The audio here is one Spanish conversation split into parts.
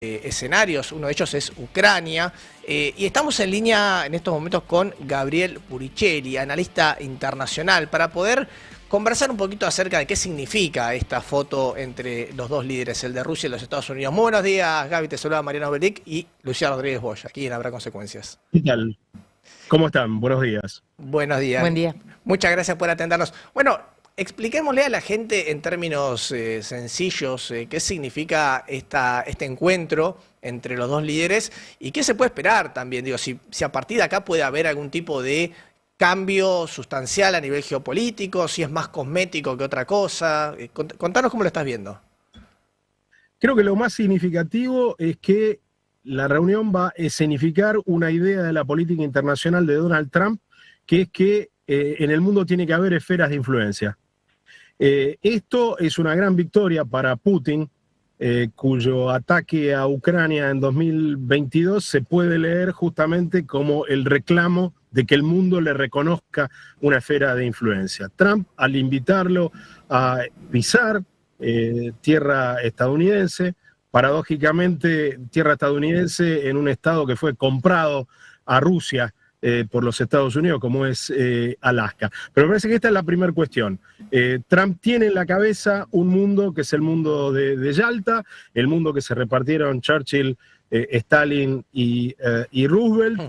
escenarios, uno de ellos es Ucrania, y estamos en línea en estos momentos con Gabriel Puricelli, analista internacional, para poder conversar un poquito acerca de qué significa esta foto entre los dos líderes, el de Rusia y los Estados Unidos. Muy buenos días, Gaby, te saluda Mariano Belic y Lucía Rodríguez Boya, aquí en Habrá Consecuencias. ¿Qué tal? ¿Cómo están? Buenos días. Buenos días. Buen día. Muchas gracias por atendernos. Bueno, expliquémosle a la gente en términos sencillos qué significa este encuentro entre los dos líderes y qué se puede esperar también. Digo, si a partir de acá puede haber algún tipo de cambio sustancial a nivel geopolítico, si es más cosmético que otra cosa. Contanos cómo lo estás viendo. Creo que lo más significativo es que la reunión va a escenificar una idea de la política internacional de Donald Trump, que es que en el mundo tiene que haber esferas de influencia. Esto es una gran victoria para Putin, cuyo ataque a Ucrania en 2022 se puede leer justamente como el reclamo de que el mundo le reconozca una esfera de influencia. Trump, al invitarlo a pisar tierra estadounidense, paradójicamente tierra estadounidense en un estado que fue comprado a Rusia por los Estados Unidos, como es Alaska. Pero me parece que esta es la primera cuestión. Trump tiene en la cabeza un mundo que es el mundo de Yalta, el mundo que se repartieron Churchill, Stalin y Roosevelt.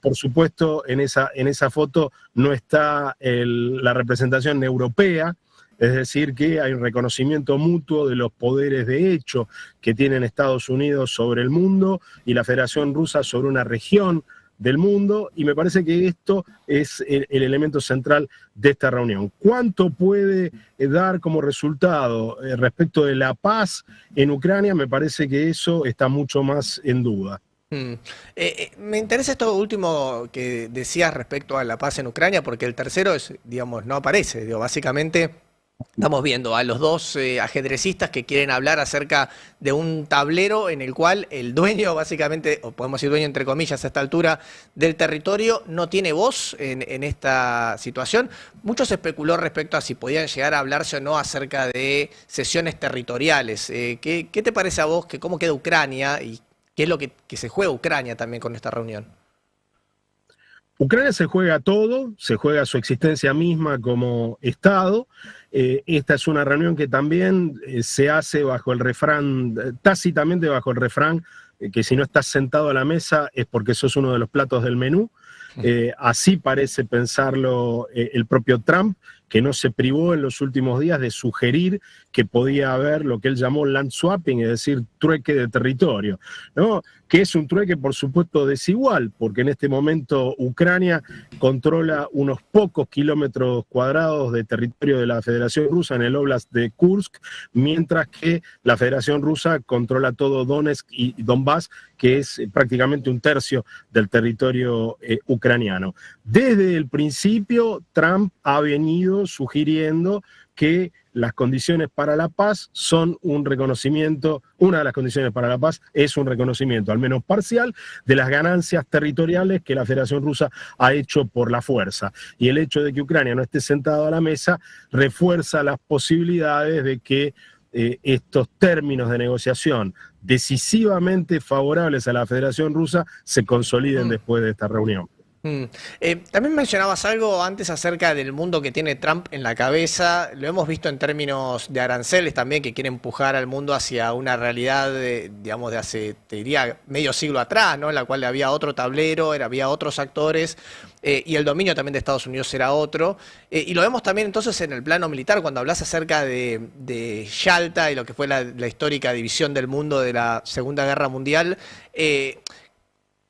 Por supuesto, en esa foto no está la representación europea, es decir, que hay un reconocimiento mutuo de los poderes de hecho que tienen Estados Unidos sobre el mundo y la Federación Rusa sobre una región del mundo, y me parece que esto es el elemento central de esta reunión. ¿Cuánto puede dar como resultado respecto de la paz en Ucrania? Me parece que eso está mucho más en duda. Me interesa esto último que decías respecto a la paz en Ucrania, porque el tercero es, digamos, no aparece. Digo, básicamente estamos viendo a los dos ajedrecistas que quieren hablar acerca de un tablero en el cual el dueño, básicamente, o podemos decir dueño entre comillas a esta altura, del territorio, no tiene voz en esta situación. Mucho se especuló respecto a si podían llegar a hablarse o no acerca de cesiones territoriales. ¿Qué te parece a vos que cómo queda Ucrania y qué es lo que se juega Ucrania también con esta reunión? Ucrania se juega todo, se juega su existencia misma como Estado. Esta es una reunión que también se hace bajo el refrán, tácitamente bajo el refrán, que si no estás sentado a la mesa es porque sos uno de los platos del menú. Así parece pensarlo el propio Trump, que no se privó en los últimos días de sugerir que podía haber lo que él llamó land swapping, es decir, trueque de territorio, ¿no? Que es un trueque, por supuesto, desigual, porque en este momento Ucrania controla unos pocos kilómetros cuadrados de territorio de la Federación Rusa en el Oblast de Kursk, mientras que la Federación Rusa controla todo Donetsk y Donbass, que es prácticamente un tercio del territorio ucraniano. Desde el principio, Trump ha venido sugiriendo que las condiciones para la paz son un reconocimiento, una de las condiciones para la paz es un reconocimiento, al menos parcial, de las ganancias territoriales que la Federación Rusa ha hecho por la fuerza. Y el hecho de que Ucrania no esté sentado a la mesa refuerza las posibilidades de que estos términos de negociación decisivamente favorables a la Federación Rusa se consoliden después de esta reunión. También mencionabas algo antes acerca del mundo que tiene Trump en la cabeza. Lo hemos visto en términos de aranceles también, que quiere empujar al mundo hacia una realidad, digamos, de hace, te diría, medio siglo atrás, ¿no? En la cual había otro tablero, había otros actores, y el dominio también de Estados Unidos era otro. Y lo vemos también entonces en el plano militar, cuando hablas acerca de Yalta y lo que fue la histórica división del mundo de la Segunda Guerra Mundial.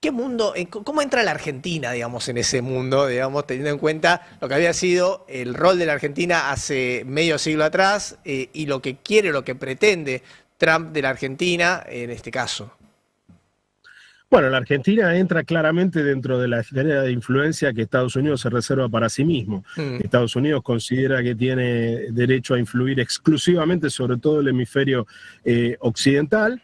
¿Qué mundo, cómo entra la Argentina, digamos, en ese mundo, digamos, teniendo en cuenta lo que había sido el rol de la Argentina hace medio siglo atrás y lo que quiere, lo que pretende Trump de la Argentina en este caso? Bueno, la Argentina entra claramente dentro de la esfera de influencia que Estados Unidos se reserva para sí mismo. Estados Unidos considera que tiene derecho a influir exclusivamente sobre todo el hemisferio occidental,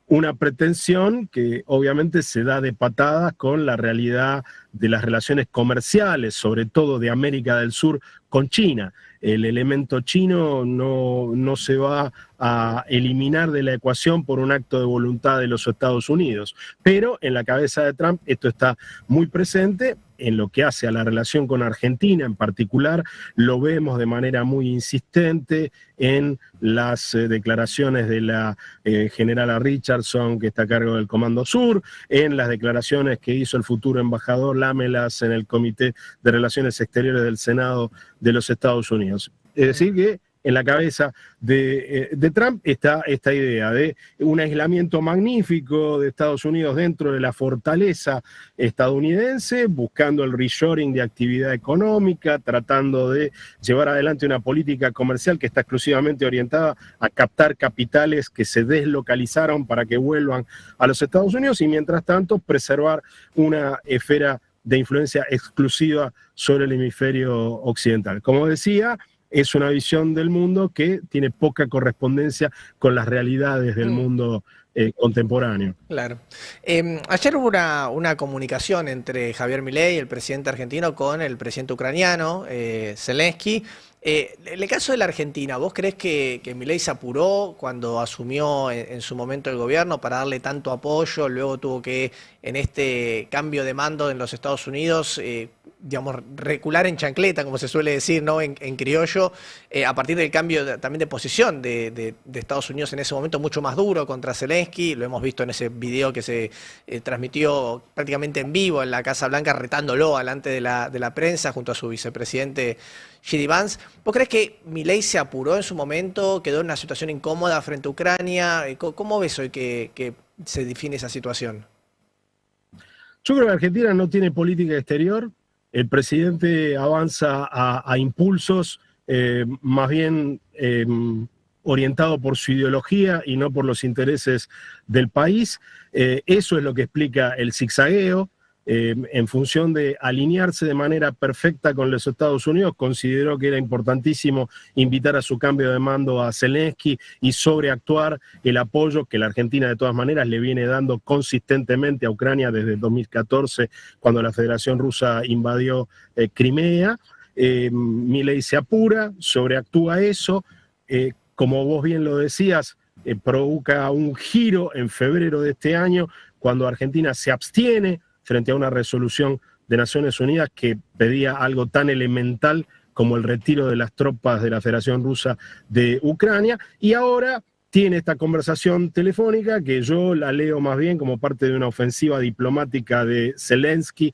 una pretensión que obviamente se da de patadas con la realidad de las relaciones comerciales, sobre todo de América del Sur con China. El elemento chino no se va a eliminar de la ecuación por un acto de voluntad de los Estados Unidos. Pero en la cabeza de Trump esto está muy presente. En lo que hace a la relación con Argentina en particular, lo vemos de manera muy insistente en las declaraciones de la generala Richardson, que está a cargo del Comando Sur, en las declaraciones que hizo el futuro embajador Lamelas en el Comité de Relaciones Exteriores del Senado de los Estados Unidos. Es decir, que en la cabeza de Trump está esta idea de un aislamiento magnífico de Estados Unidos dentro de la fortaleza estadounidense, buscando el reshoring de actividad económica, tratando de llevar adelante una política comercial que está exclusivamente orientada a captar capitales que se deslocalizaron para que vuelvan a los Estados Unidos y mientras tanto preservar una esfera de influencia exclusiva sobre el hemisferio occidental. Como decía, es una visión del mundo que tiene poca correspondencia con las realidades del mundo contemporáneo. Claro. Ayer hubo una comunicación entre Javier Milei, el presidente argentino, con el presidente ucraniano, Zelensky. En el caso de la Argentina, ¿vos creés que Milei se apuró cuando asumió en su momento el gobierno para darle tanto apoyo? Luego tuvo que, en este cambio de mando en los Estados Unidos, digamos, recular en chancleta, como se suele decir, ¿no? En criollo, a partir del cambio también de posición de Estados Unidos en ese momento mucho más duro contra Zelensky. Lo hemos visto en ese video que se transmitió prácticamente en vivo en la Casa Blanca, retándolo delante de la prensa junto a su vicepresidente J.D. Vance. ¿Vos creés que Milei se apuró en su momento, quedó en una situación incómoda frente a Ucrania? ¿Cómo ves hoy que se define esa situación? Yo creo que Argentina no tiene política exterior. El presidente avanza a impulsos más bien orientado por su ideología y no por los intereses del país. Eso es lo que explica el zigzagueo. En función de alinearse de manera perfecta con los Estados Unidos, consideró que era importantísimo invitar a su cambio de mando a Zelensky y sobreactuar el apoyo que la Argentina de todas maneras le viene dando consistentemente a Ucrania desde el 2014, cuando la Federación Rusa invadió Crimea. Milei se apura, sobreactúa eso, como vos bien lo decías, provoca un giro en febrero de este año, cuando Argentina se abstiene frente a una resolución de Naciones Unidas que pedía algo tan elemental como el retiro de las tropas de la Federación Rusa de Ucrania, y ahora tiene esta conversación telefónica que yo la leo más bien como parte de una ofensiva diplomática de Zelensky,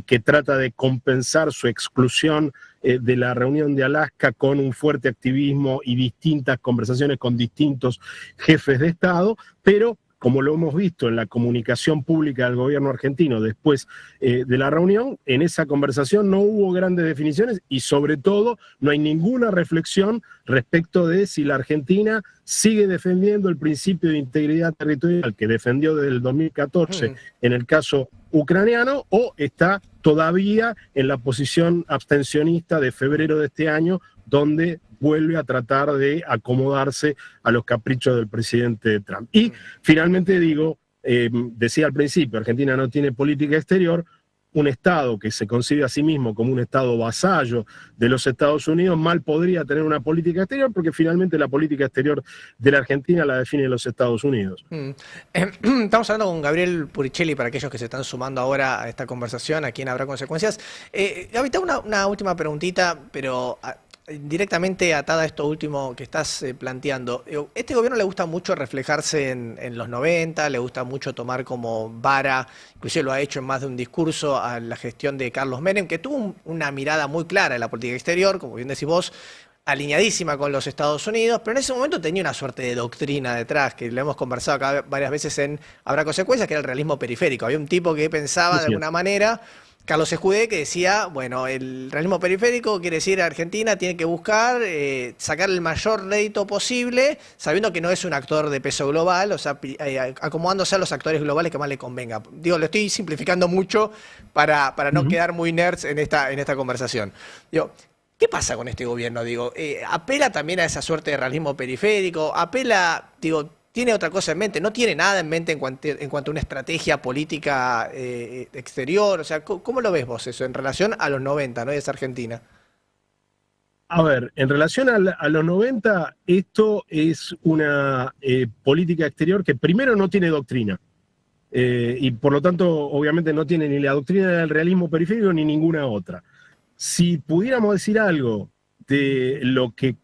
que trata de compensar su exclusión de la reunión de Alaska con un fuerte activismo y distintas conversaciones con distintos jefes de Estado, pero como lo hemos visto en la comunicación pública del gobierno argentino después de la reunión, en esa conversación no hubo grandes definiciones y sobre todo no hay ninguna reflexión respecto de si la Argentina sigue defendiendo el principio de integridad territorial que defendió desde el 2014 en el caso ucraniano o está todavía en la posición abstencionista de febrero de este año, donde vuelve a tratar de acomodarse a los caprichos del presidente Trump. Y finalmente digo, decía al principio, Argentina no tiene política exterior. Un Estado que se concibe a sí mismo como un Estado vasallo de los Estados Unidos mal podría tener una política exterior porque finalmente la política exterior de la Argentina la definen los Estados Unidos. Estamos hablando con Gabriel Puricelli, para aquellos que se están sumando ahora a esta conversación, aquí en Habrá Consecuencias. Gaby, te hago una última preguntita, pero directamente atada a esto último que estás planteando. Este gobierno le gusta mucho reflejarse en los 90, le gusta mucho tomar como vara, inclusive lo ha hecho en más de un discurso, a la gestión de Carlos Menem, que tuvo una mirada muy clara en la política exterior, como bien decís vos, alineadísima con los Estados Unidos, pero en ese momento tenía una suerte de doctrina detrás, que lo hemos conversado acá varias veces en Habrá Consecuencias, que era el realismo periférico. Había un tipo que pensaba de alguna manera, Carlos Escudé, que decía, bueno, el realismo periférico quiere decir Argentina tiene que buscar sacar el mayor rédito posible, sabiendo que no es un actor de peso global, o sea, acomodándose a los actores globales que más le convenga. Digo, lo estoy simplificando mucho para no quedar muy nerds en esta conversación. Digo, ¿qué pasa con este gobierno? Digo, apela también a esa suerte de realismo periférico, apela, digo, ¿tiene otra cosa en mente? ¿No tiene nada en mente en cuanto a una estrategia política exterior? O sea, ¿cómo lo ves vos eso en relación a los 90, ¿no? Y esa Argentina. A ver, en relación a los 90, esto es una política exterior que primero no tiene doctrina. Y por lo tanto, obviamente no tiene ni la doctrina del realismo periférico ni ninguna otra. Si pudiéramos decir algo de lo que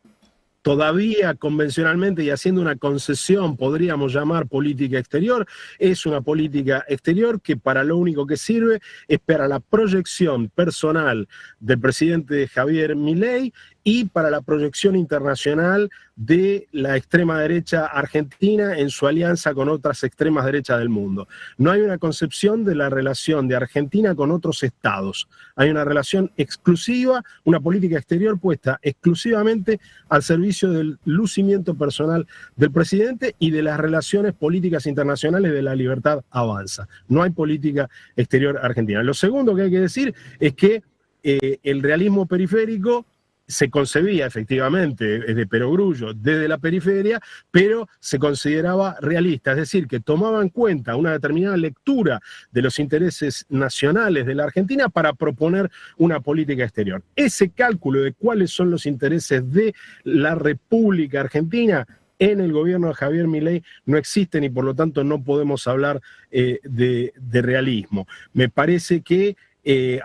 todavía convencionalmente y haciendo una concesión podríamos llamar política exterior, es una política exterior que para lo único que sirve es para la proyección personal del presidente Javier Milei y para la proyección internacional de la extrema derecha argentina en su alianza con otras extremas derechas del mundo. No hay una concepción de la relación de Argentina con otros estados. Hay una relación exclusiva, una política exterior puesta exclusivamente al servicio del lucimiento personal del presidente y de las relaciones políticas internacionales de la libertad avanza. No hay política exterior argentina. Lo segundo que hay que decir es que el realismo periférico se concebía efectivamente de perogrullo desde la periferia, pero se consideraba realista, es decir, que tomaba en cuenta una determinada lectura de los intereses nacionales de la Argentina para proponer una política exterior. Ese cálculo de cuáles son los intereses de la República Argentina en el gobierno de Javier Milei no existen y por lo tanto no podemos hablar de realismo. Me parece que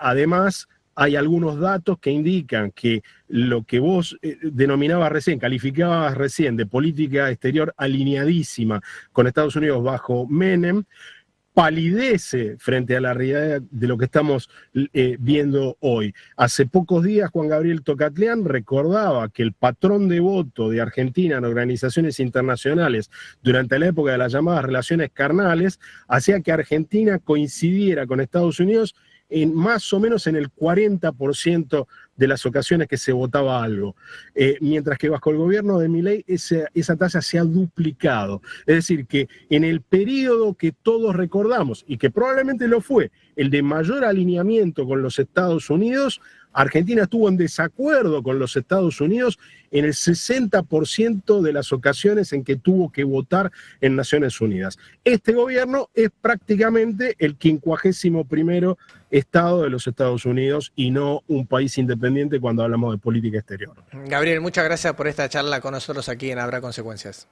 además hay algunos datos que indican que lo que vos denominabas recién, calificabas recién de política exterior alineadísima con Estados Unidos bajo Menem, palidece frente a la realidad de lo que estamos viendo hoy. Hace pocos días Juan Gabriel Tocatlián recordaba que el patrón de voto de Argentina en organizaciones internacionales durante la época de las llamadas relaciones carnales hacía que Argentina coincidiera con Estados Unidos en más o menos en el 40% de las ocasiones que se votaba algo, mientras que bajo el gobierno de Milei esa tasa se ha duplicado. Es decir, que en el periodo que todos recordamos, y que probablemente lo fue, el de mayor alineamiento con los Estados Unidos, Argentina estuvo en desacuerdo con los Estados Unidos en el 60% de las ocasiones en que tuvo que votar en Naciones Unidas. Este gobierno es prácticamente el 51º Estado de los Estados Unidos y no un país independiente cuando hablamos de política exterior. Gabriel, muchas gracias por esta charla con nosotros aquí en Habrá Consecuencias.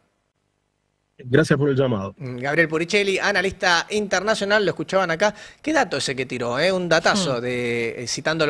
Gracias por el llamado. Gabriel Puricelli, analista internacional, lo escuchaban acá. ¿Qué dato ese que tiró? Un datazo citando